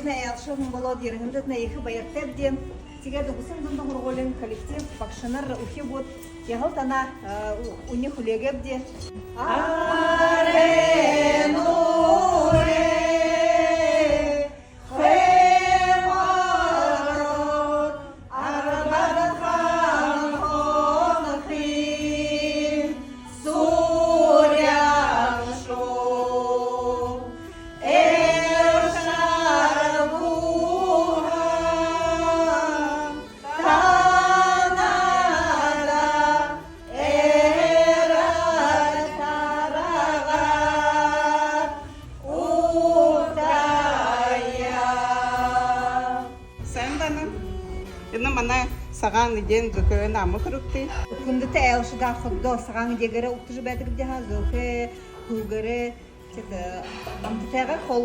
на ялшым было диргендет на их баяттебден. Тиге дугусын дундан урголен коллектив бакшанар ухи бот. Ягыл тана у них улегебде. Ина мана саган ден гөкө намы кырыкты. Күнді тәйелші да құдды саған дегері ұқтыжы бәдір де ғазы. Хугары, амтытайға